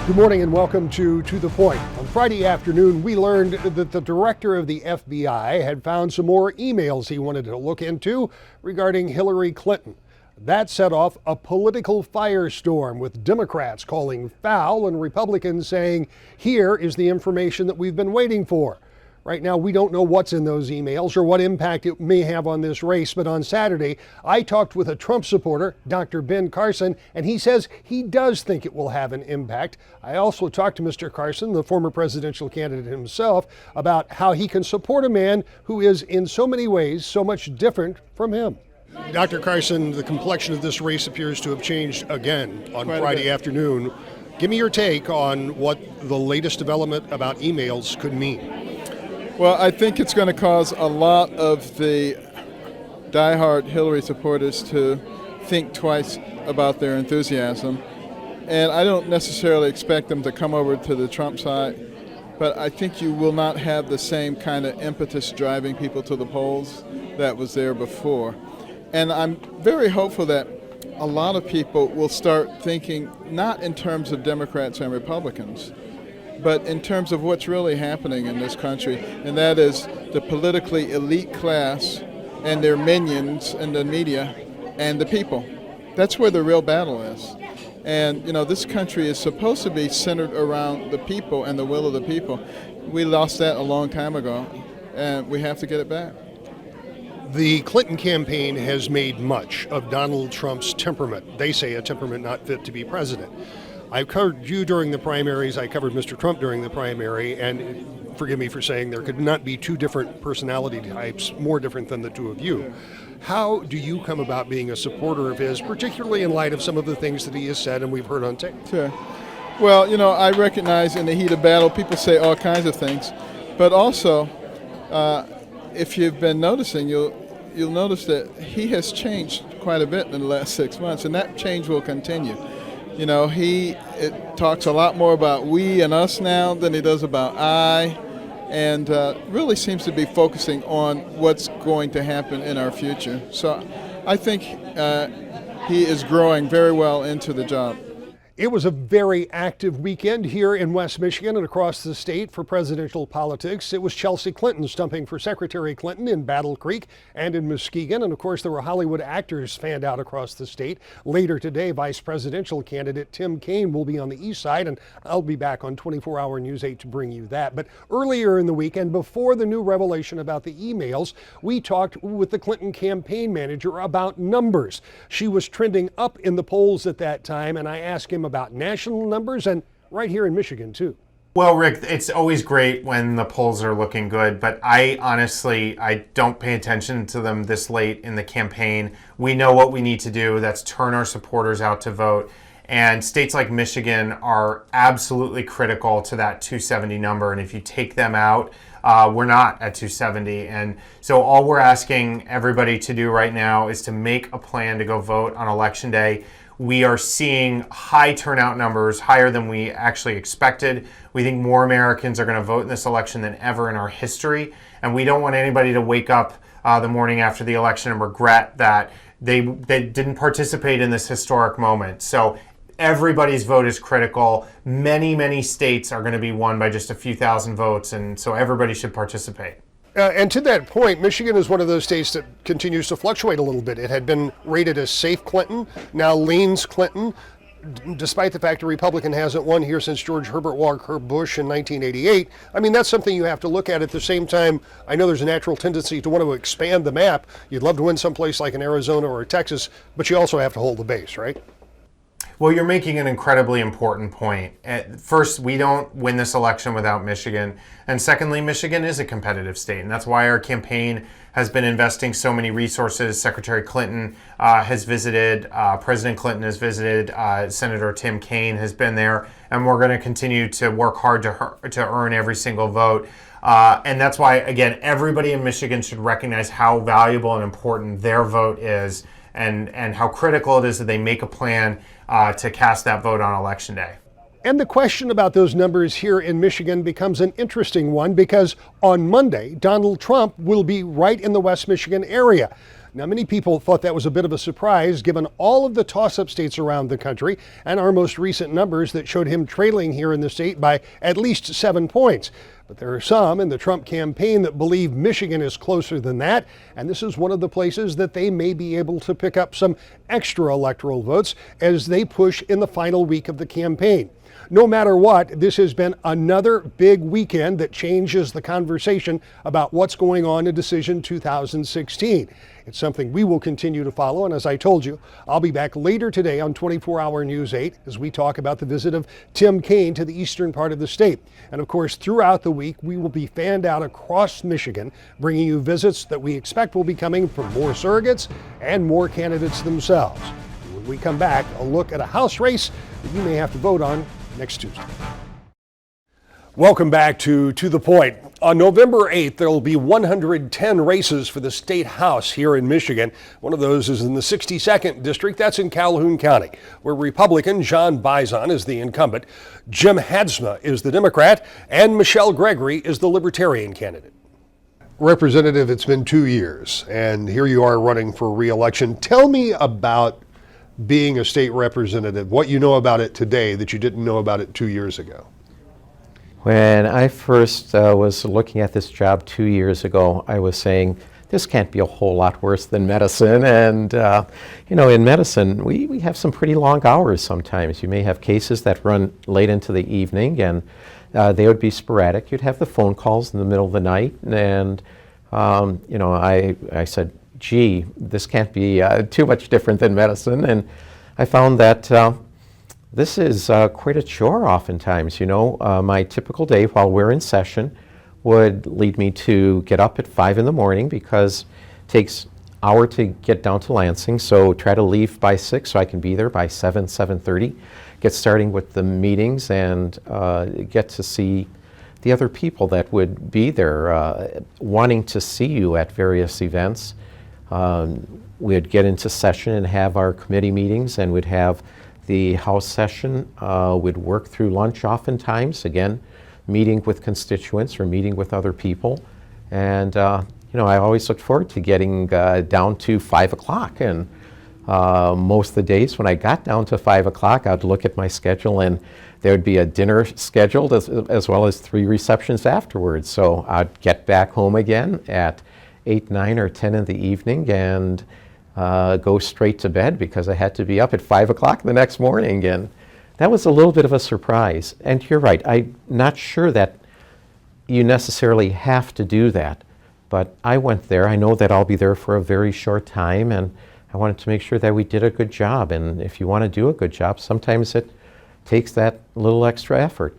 Good morning and welcome to the Point. On Friday afternoon, we learned that the director of the FBI had found some more emails he wanted to look into regarding Hillary Clinton. That set off a political firestorm, with Democrats calling foul and Republicans saying, here is the information that we've been waiting for. Right now, we don't know what's in those emails or what impact it may have on this race, but on Saturday, I talked with a Trump supporter, Dr. Ben Carson, and he says he does think it will have an impact. I also talked to Mr. Carson, the former presidential candidate himself, about how he can support a man who is in so many ways so much different from him. Dr. Carson, the complexion of this race appears to have changed again on Friday afternoon. Give me your take on what the latest development about emails could mean. Well, I think it's going to cause a lot of the diehard Hillary supporters to think twice about their enthusiasm. And I don't necessarily expect them to come over to the Trump side, but I think you will not have the same kind of impetus driving people to the polls that was there before. And I'm very hopeful that a lot of people will start thinking not in terms of Democrats and Republicans, but in terms of what's really happening in this country, and that is the politically elite class and their minions in the media and the people. That's where the real battle is. And, this country is supposed to be centered around the people and the will of the people. We lost that a long time ago, and we have to get it back. The Clinton campaign has made much of Donald Trump's temperament. They say a temperament not fit to be president. I covered you during the primaries, I covered Mr. Trump during the primary, and forgive me for saying there could not be two different personality types more different than the two of you. How do you come about being a supporter of his, particularly in light of some of the things that he has said and we've heard on tape? Sure. Well, I recognize in the heat of battle people say all kinds of things, but also if you've been noticing, you'll notice that he has changed quite a bit in the last 6 months, and that change will continue. He talks a lot more about we and us now than he does about I, and really seems to be focusing on what's going to happen in our future. So I think he is growing very well into the job. It was a very active weekend here in West Michigan and across the state for presidential politics. It was Chelsea Clinton stumping for Secretary Clinton in Battle Creek and in Muskegon. And of course, there were Hollywood actors fanned out across the state. Later today, vice presidential candidate Tim Kaine will be on the east side, and I'll be back on 24-hour News 8 to bring you that. But earlier in the weekend, before the new revelation about the emails, we talked with the Clinton campaign manager about numbers. She was trending up in the polls at that time, and I asked him about national numbers and right here in Michigan too. Well, Rick, it's always great when the polls are looking good, but I don't pay attention to them this late in the campaign. We know what we need to do. That's turn our supporters out to vote. And states like Michigan are absolutely critical to that 270 number. And if you take them out, we're not at 270. And so all we're asking everybody to do right now is to make a plan to go vote on Election Day. We are seeing high turnout numbers, higher than we actually expected. We think more Americans are going to vote in this election than ever in our history. And we don't want anybody to wake up the morning after the election and regret that they didn't participate in this historic moment. So everybody's vote is critical. Many, many states are going to be won by just a few thousand votes, and so everybody should participate. And to that point, Michigan is one of those states that continues to fluctuate a little bit. It had been rated as safe Clinton, now leans Clinton, despite the fact a Republican hasn't won here since George Herbert Walker Bush in 1988. I mean, that's something you have to look at. At the same time, I know there's a natural tendency to want to expand the map. You'd love to win someplace like in Arizona or Texas, but you also have to hold the base, right? Well, you're making an incredibly important point. First, we don't win this election without Michigan. And secondly, Michigan is a competitive state. And that's why our campaign has been investing so many resources. Secretary Clinton has visited, President Clinton has visited, Senator Tim Kaine has been there. And we're going to continue to work hard to earn every single vote. And that's why, again, everybody in Michigan should recognize how valuable and important their vote is, and how critical it is that they make a plan to cast that vote on Election Day. And the question about those numbers here in Michigan becomes an interesting one, because on Monday, Donald Trump will be right in the West Michigan area. Now, many people thought that was a bit of a surprise given all of the toss-up states around the country and our most recent numbers that showed him trailing here in the state by at least 7 points. But there are some in the Trump campaign that believe Michigan is closer than that, and this is one of the places that they may be able to pick up some extra electoral votes as they push in the final week of the campaign. No matter what, this has been another big weekend that changes the conversation about what's going on in Decision 2016. It's something we will continue to follow, and as I told you, I'll be back later today on 24-Hour News 8 as we talk about the visit of Tim Kaine to the eastern part of the state. And of course, throughout the week, we will be fanned out across Michigan, bringing you visits that we expect will be coming from more surrogates and more candidates themselves. When we come back, a look at a House race that you may have to vote on next Tuesday. Welcome back to the Point. On November 8th, there will be 110 races for the state house here in Michigan. One of those is in the 62nd district. That's in Calhoun County, where Republican John Bison is the incumbent, Jim Hadsma is the Democrat, and Michelle Gregory is the Libertarian candidate. Representative, it's been 2 years, and here you are running for re-election. Tell me about being a state representative, what you know about it today that you didn't know about it 2 years ago. When I first was looking at this job 2 years ago, I was saying, this can't be a whole lot worse than medicine. And, in medicine, we have some pretty long hours sometimes. You may have cases that run late into the evening, and they would be sporadic. You'd have the phone calls in the middle of the night. And, I said, gee, this can't be too much different than medicine. And I found that this is quite a chore oftentimes. My typical day while we're in session would lead me to get up at 5 in the morning because it takes an hour to get down to Lansing. So try to leave by 6 so I can be there by 7:30. Get starting with the meetings and get to see the other people that would be there wanting to see you at various events. We'd get into session and have our committee meetings, and we'd have the House session. We'd work through lunch oftentimes, again, meeting with constituents or meeting with other people. And, I always looked forward to getting down to 5 o'clock. And most of the days when I got down to 5 o'clock, I'd look at my schedule and there would be a dinner scheduled as well as 3 receptions afterwards. So I'd get back home again at 8, 9, or 10 in the evening and go straight to bed because I had to be up at 5 o'clock the next morning. And that was a little bit of a surprise. And you're right, I'm not sure that you necessarily have to do that. But I went there. I know that I'll be there for a very short time, and I wanted to make sure that we did a good job. And if you want to do a good job, sometimes it takes that little extra effort.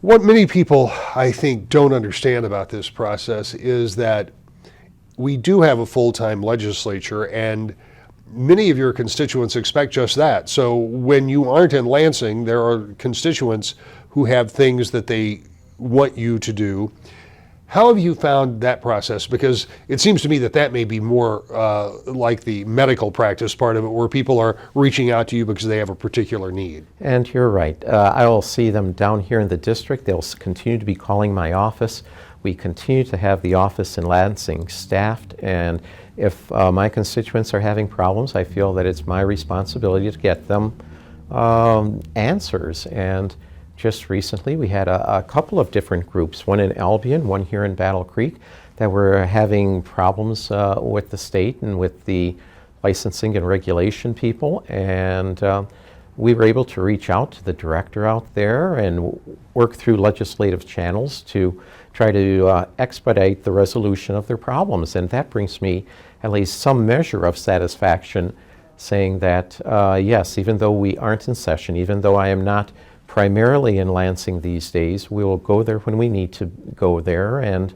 What many people, I think, don't understand about this process is that we do have a full-time legislature, and many of your constituents expect just that. So when you aren't in Lansing, there are constituents who have things that they want you to do. How have you found that process? Because it seems to me that may be more like the medical practice part of it, where people are reaching out to you because they have a particular need. And you're right. I will see them down here in the district. They'll continue to be calling my office. We continue to have the office in Lansing staffed, and if my constituents are having problems, I feel that it's my responsibility to get them answers. And just recently, we had a couple of different groups, one in Albion, one here in Battle Creek, that were having problems with the state and with the licensing and regulation people. And we were able to reach out to the director out there and work through legislative channels to try to expedite the resolution of their problems. And that brings me at least some measure of satisfaction, saying that, yes, even though we aren't in session, even though I am not primarily in Lansing these days, we will go there when we need to go there, and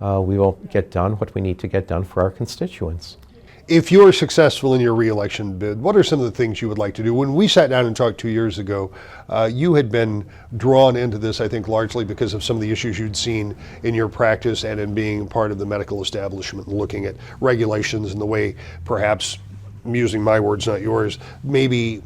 we will get done what we need to get done for our constituents. If you're successful in your re-election bid, what are some of the things you would like to do? When we sat down and talked 2 years ago, you had been drawn into this, I think, largely because of some of the issues you'd seen in your practice and in being part of the medical establishment and looking at regulations and the way, perhaps, using my words, not yours, maybe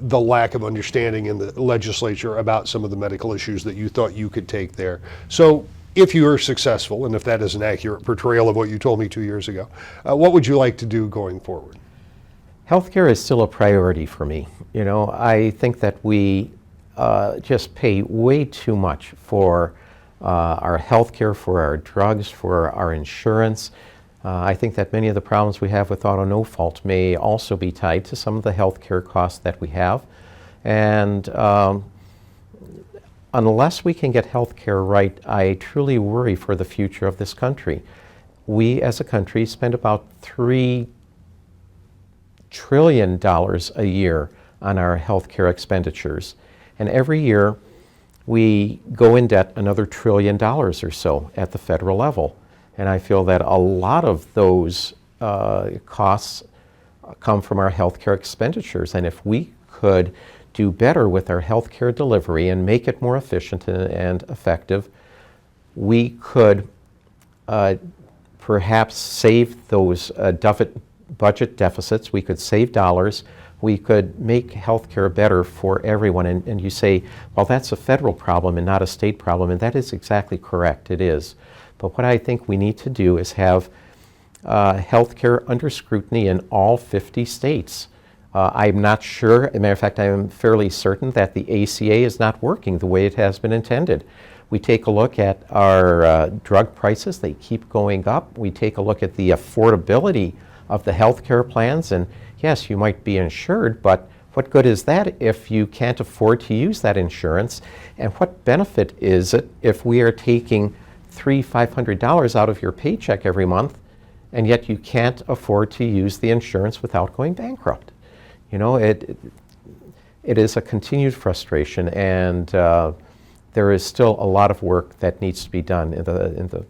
the lack of understanding in the legislature about some of the medical issues that you thought you could take there. So if you are successful, and if that is an accurate portrayal of what you told me 2 years ago, what would you like to do going forward? Healthcare is still a priority for me. You know, I think that we just pay way too much for our healthcare, for our drugs, for our insurance. I think that many of the problems we have with auto no fault may also be tied to some of the healthcare costs that we have. And unless we can get healthcare right, I truly worry for the future of this country. We as a country spend about $3 trillion a year on our healthcare expenditures. And every year we go in debt another $1 trillion or so at the federal level. And I feel that a lot of those costs come from our healthcare expenditures. And if we could do better with our healthcare delivery and make it more efficient and effective, we could perhaps save those budget deficits. We could save dollars. We could make healthcare better for everyone. And you say, well, that's a federal problem and not a state problem. And that is exactly correct. It is. But what I think we need to do is have healthcare under scrutiny in all 50 states. I'm not sure, as a matter of fact, I am fairly certain that the ACA is not working the way it has been intended. We take a look at our drug prices, they keep going up. We take a look at the affordability of the healthcare plans, and yes, you might be insured, but what good is that if you can't afford to use that insurance? And what benefit is it if we are taking $300-500 out of your paycheck every month, and yet you can't afford to use the insurance without going bankrupt? You know, it is a continued frustration, and there is still a lot of work that needs to be done in the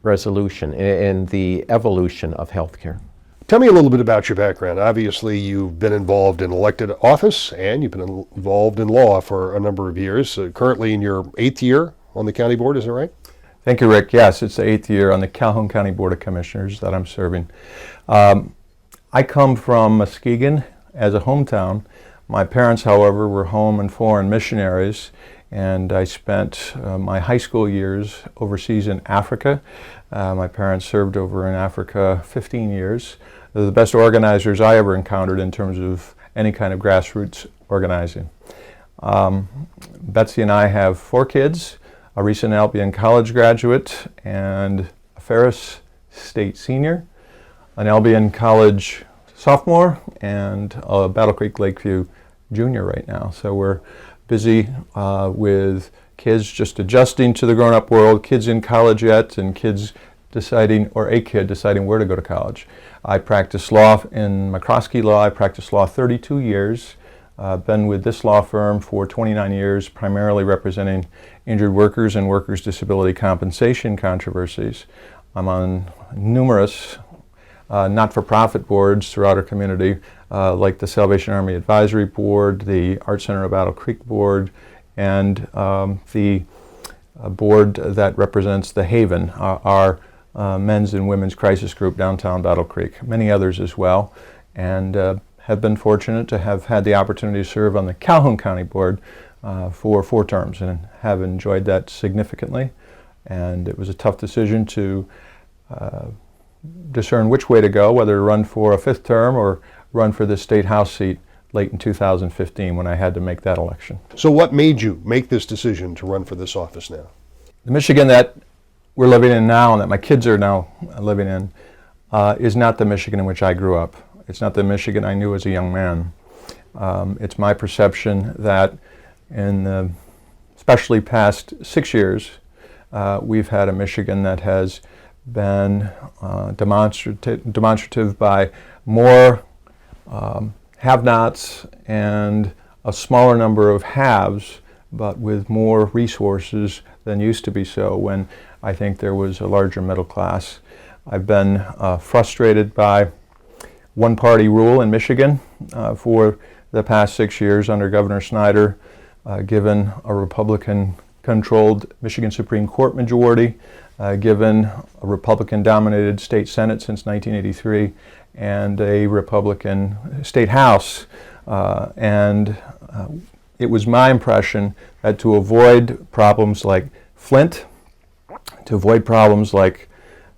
resolution, in the evolution of healthcare. Tell me a little bit about your background. Obviously, you've been involved in elected office, and you've been involved in law for a number of years. Currently in your 8th year on the county board, is that right? Thank you, Rick. Yes, it's the 8th year on the Calhoun County Board of Commissioners that I'm serving. I come from Muskegon as a hometown. My parents, however, were home and foreign missionaries, and I spent my high school years overseas in Africa. My parents served over in Africa 15 years. They're the best organizers I ever encountered in terms of any kind of grassroots organizing. Betsy and I have 4 kids, a recent Albion College graduate and a Ferris State senior, an Albion College sophomore, and a Battle Creek Lakeview junior right now. So we're busy with kids just adjusting to the grown-up world, kids in college yet, and kids deciding, or a kid deciding where to go to college. I practiced law in McCroskey Law. I practiced law 32 years. Been with this law firm for 29 years, primarily representing injured workers and workers' disability compensation controversies. I'm on numerous not-for-profit boards throughout our community, like the Salvation Army Advisory Board, the Art Center of Battle Creek Board, and the board that represents the Haven, our men's and women's crisis group downtown Battle Creek, many others as well, and have been fortunate to have had the opportunity to serve on the Calhoun County Board for 4 terms and have enjoyed that significantly. And it was a tough decision to discern which way to go, whether to run for a 5th term or run for the state house seat late in 2015 when I had to make that election. So what made you make this decision to run for this office now? The Michigan that we're living in now and that my kids are now living in is not the Michigan in which I grew up. It's not the Michigan I knew as a young man. It's my perception that in the especially past 6 years, we've had a Michigan that has been demonstrative by more have-nots and a smaller number of haves, but with more resources than used to be so when I think there was a larger middle class. I've been frustrated by one-party rule in Michigan for the past 6 years under Governor Snyder, given a Republican-controlled Michigan Supreme Court majority, given a Republican-dominated state Senate since 1983, and a Republican state House. And it was my impression that to avoid problems like Flint, to avoid problems like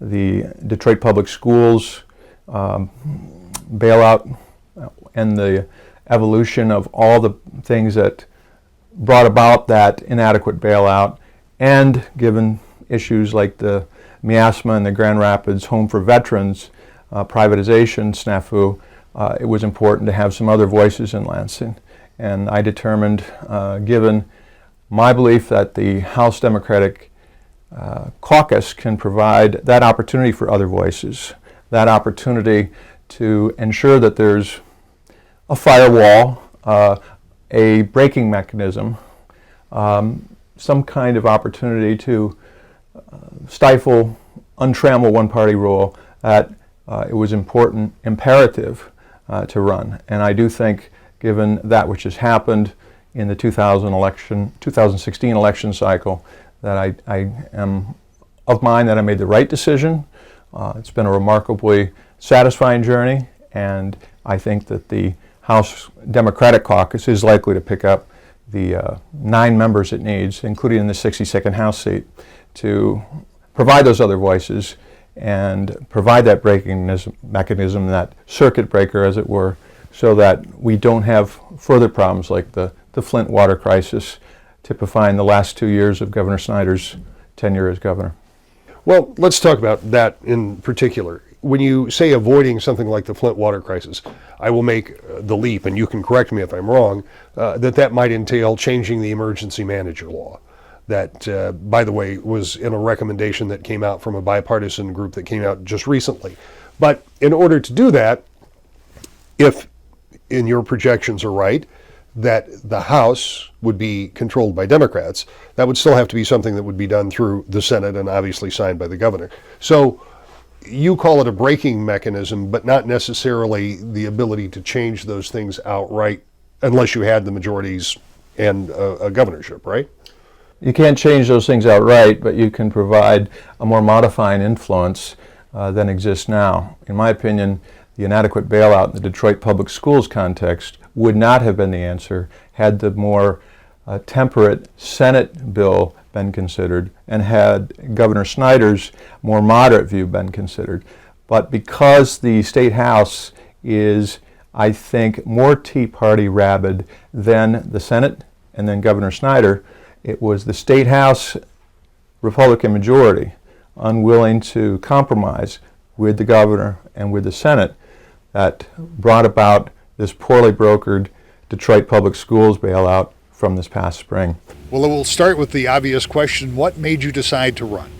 the Detroit Public Schools bailout and the evolution of all the things that brought about that inadequate bailout, and given issues like the miasma and the Grand Rapids Home for Veterans privatization snafu, it was important to have some other voices in Lansing. And I determined, given my belief that the House Democratic caucus can provide that opportunity for other voices, that opportunity to ensure that there's a firewall, a braking mechanism, some kind of opportunity to stifle, untrammeled one-party rule, that it was imperative to run. And I do think, given that which has happened in the 2016 election cycle, that I am of mind that I made the right decision. It's been a remarkably satisfying journey, and I think that the House Democratic Caucus is likely to pick up the 9 members it needs, including in the 62nd House seat, to provide those other voices and provide that braking mechanism, that circuit breaker, as it were, so that we don't have further problems like the Flint water crisis, typifying the last 2 years of Governor Snyder's tenure as governor. Well, let's talk about that in particular. When you say avoiding something like the Flint water crisis, I will make the leap, and you can correct me if I'm wrong, that might entail changing the emergency manager law. That, by the way, was in a recommendation that came out from a bipartisan group that came out just recently. But in order to do that, if in your projections are right, that the House would be controlled by Democrats, that would still have to be something that would be done through the Senate and obviously signed by the governor. So you call it a braking mechanism, but not necessarily the ability to change those things outright unless you had the majorities and a governorship, right? You can't change those things outright, but you can provide a more modifying influence than exists now. In my opinion, the inadequate bailout in the Detroit Public Schools context would not have been the answer had the more temperate Senate bill been considered and had Governor Snyder's more moderate view been considered. But because the State House is, I think, more Tea Party rabid than the Senate and then Governor Snyder, it was the State House Republican majority unwilling to compromise with the governor and with the Senate that brought about this poorly brokered Detroit Public Schools bailout from this past spring. Well, we'll start with the obvious question. What made you decide to run?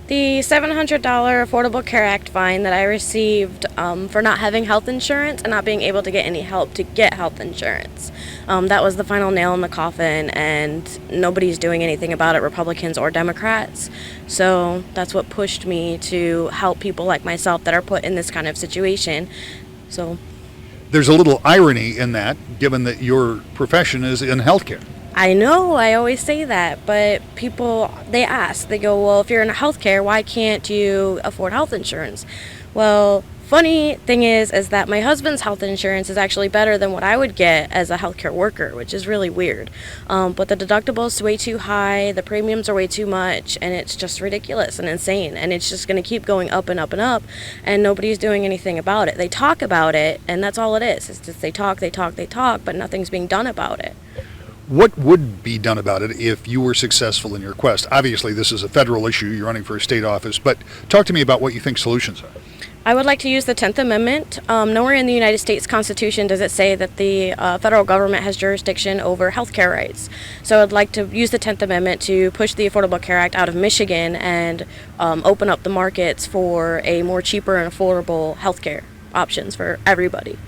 The $700 Affordable Care Act fine that I received for not having health insurance and not being able to get any help to get health insurance. That was the final nail in the coffin, and nobody's doing anything about it, Republicans or Democrats. So that's what pushed me to help people like myself that are put in this kind of situation. So There's a little irony in that, given that your profession is in healthcare. I know, I always say that, but people, they ask, they go, well, if you're in healthcare, why can't you afford health insurance? Well, funny thing is that my husband's health insurance is actually better than what I would get as a healthcare worker, which is really weird. But the deductible is way too high, the premiums are way too much, and it's just ridiculous and insane, and it's just going to keep going up and up and up, and nobody's doing anything about it. They talk about it, and that's all it is. It's just they talk, but nothing's being done about it. What would be done about it if you were successful in your quest? Obviously, this is a federal issue. You're running for a state office, but talk to me about what you think solutions are. I would like to use the 10th Amendment. Nowhere in the United States Constitution does it say that the federal government has jurisdiction over health care rights. So I'd like to use the 10th Amendment to push the Affordable Care Act out of Michigan and open up the markets for a more cheaper and affordable health care options for everybody.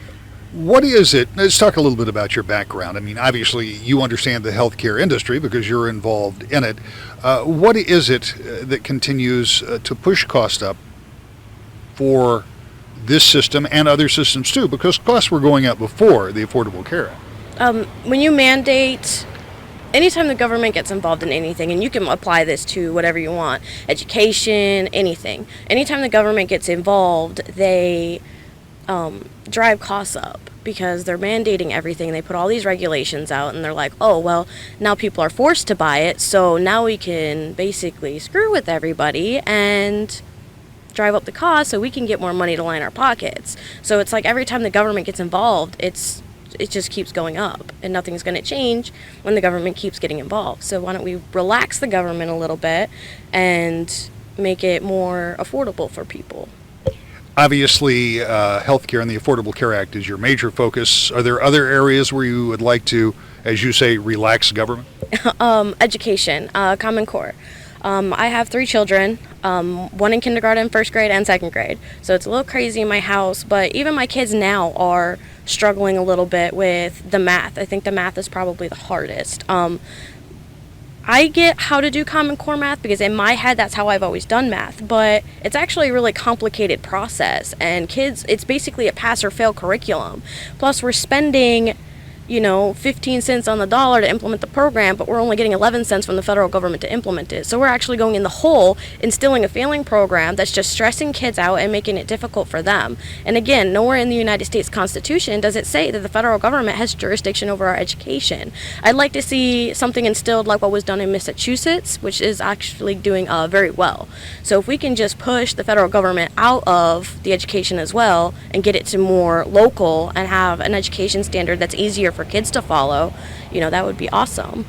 What is it? Let's talk a little bit about your background. I mean, obviously, you understand the healthcare industry because you're involved in it. What is it that continues to push costs up for this system and other systems too? Because costs were going up before the Affordable Care Act. When you mandate, anytime the government gets involved in anything, and you can apply this to whatever you want, education, anything. Anytime the government gets involved, they drive costs up. because they're mandating everything. They put all these regulations out and they're like, oh, well, now people are forced to buy it, so now we can basically screw with everybody and drive up the cost so we can get more money to line our pockets. So it's like every time the government gets involved, it just keeps going up, and nothing's going to change when the government keeps getting involved. So why don't we relax the government a little bit and make it more affordable for people? Obviously, healthcare and the Affordable Care Act is your major focus. Are there other areas where you would like to, as you say, relax government? Education, Common Core. I have 3 children, one in kindergarten, 1st grade, and 2nd grade. So it's a little crazy in my house, but even my kids now are struggling a little bit with the math. I think the math is probably the hardest. I get how to do Common Core math because in my head that's how I've always done math, but it's actually a really complicated process, and kids, it's basically a pass or fail curriculum. Plus we're spending 15 cents on the dollar to implement the program, but we're only getting 11 cents from the federal government to implement it. So we're actually going in the hole, instilling a failing program that's just stressing kids out and making it difficult for them. And again, nowhere in the United States Constitution does it say that the federal government has jurisdiction over our education. I'd like to see something instilled like what was done in Massachusetts, which is actually doing very well. So if we can just push the federal government out of the education as well and get it to more local and have an education standard that's easier for kids to follow, that would be awesome.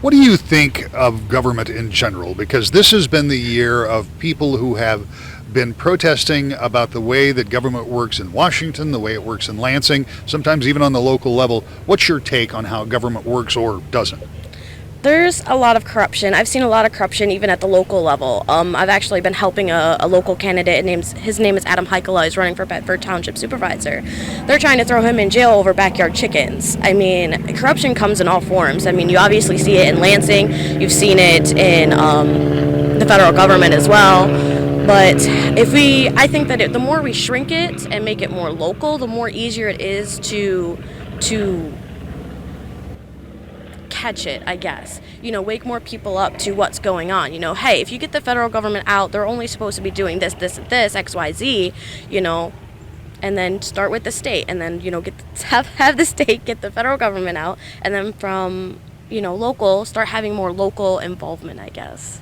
What do you think of government in general? Because this has been the year of people who have been protesting about the way that government works in Washington, the way it works in Lansing, sometimes even on the local level. What's your take on how government works or doesn't? There's a lot of corruption. I've seen a lot of corruption even at the local level. I've actually been helping a local candidate. His name is Adam Heikela. He's running for Bedford Township Supervisor. They're trying to throw him in jail over backyard chickens. I mean, corruption comes in all forms. I mean, you obviously see it in Lansing. You've seen it in the federal government as well. But I think that the more we shrink it and make it more local, the more easier it is to catch it, I guess. Wake more people up to what's going on. Hey, if you get the federal government out, they're only supposed to be doing this, this, and this, X, Y, Z, and then start with the state, and then, have the state get the federal government out, and then from, local, start having more local involvement, I guess.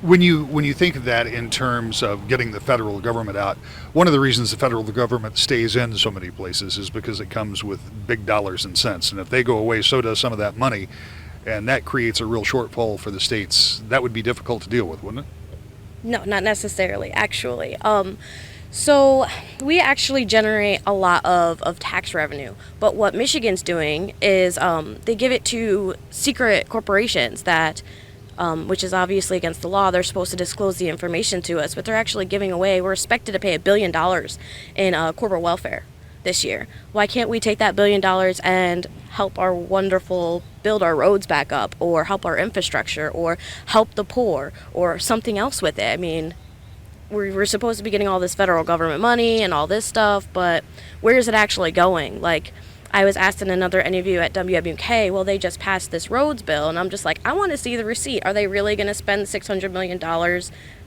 When you think of that in terms of getting the federal government out, one of the reasons the federal government stays in so many places is because it comes with big dollars and cents. And if they go away, so does some of that money. And that creates a real shortfall for the states. That would be difficult to deal with, wouldn't it? No, not necessarily, actually. So we actually generate a lot of tax revenue. But what Michigan's doing is they give it to secret corporations that which is obviously against the law. They're supposed to disclose the information to us, but they're actually giving away, we're expected to pay $1 billion in corporate welfare this year. Why can't we take that $1 billion and help our build our roads back up, or help our infrastructure, or help the poor, or something else with it? I mean, we're supposed to be getting all this federal government money and all this stuff, but where is it actually going? Like, I was asked in another interview at WWK, well, they just passed this roads bill, and I'm just like, I want to see the receipt. Are they really going to spend $600 million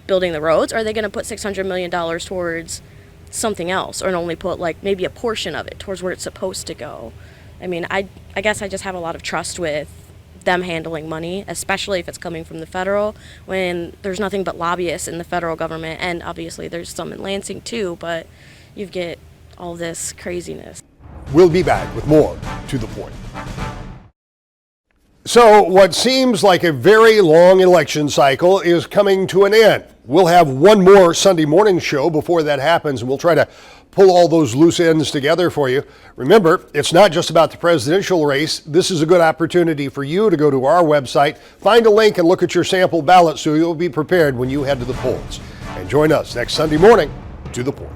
building the roads? Or are they going to put $600 million towards something else, or only put maybe a portion of it towards where it's supposed to go? I mean, I guess I just have a lot of trust with them handling money, especially if it's coming from the federal, when there's nothing but lobbyists in the federal government, and obviously there's some in Lansing too, but you get all this craziness. We'll be back with more To the Point. So what seems like a very long election cycle is coming to an end. We'll have one more Sunday morning show before that happens, and we'll try to pull all those loose ends together for you. Remember, it's not just about the presidential race. This is a good opportunity for you to go to our website, find a link, and look at your sample ballot so you'll be prepared when you head to the polls. And join us next Sunday morning, To the Point.